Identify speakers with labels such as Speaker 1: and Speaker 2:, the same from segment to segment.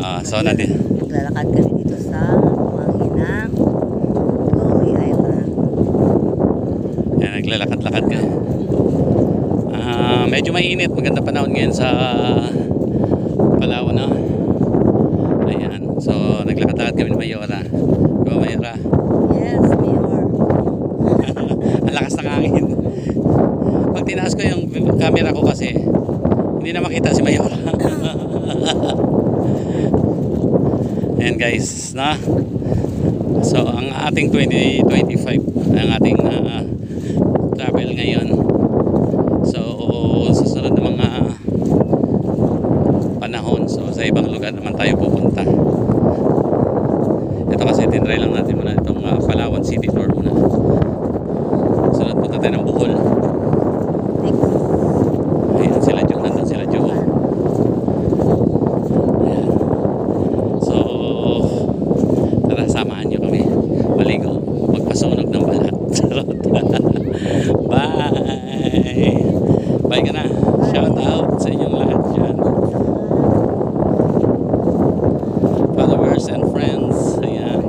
Speaker 1: So
Speaker 2: naglalakad kami dito sa buhangin ng Gobi Island.
Speaker 1: Yan, naglalakad-lakad ka. Medyo mainit, maganda panahon ngayon sa Palawan, no? Ayan, so naglakad-lakad kami ni Mayora. Diba, Mayora?
Speaker 2: Yes, Mayor.
Speaker 1: Ang lakas ng hangin. Pag tinaas ko yung camera ko kasi hindi na makita si Mayora. Ayan guys, na. So ang ating 2025, ang ating travel ngayon. So susunod na mga panahon, so sa ibang lugar naman tayo pupunta. Ito kasi tinry lang natin muna itong Palawan City Tour muna. Sunod punta tayo ng Bohol. Ayan sila Jo, nandun sila Jo. Ayan. So tara, samahan nyo kami maligo, magpasunog ng balat. Bye. Bye ka na. Shout out sa inyong lahat dyan, followers and friends. Ayan.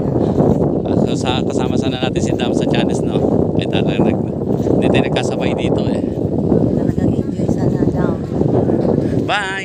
Speaker 1: So kasama sana natin si Dam sa Chanes, no? Ay hindi tayo nagkasabay dito eh.
Speaker 2: Talagang enjoy sana daw.
Speaker 1: Bye.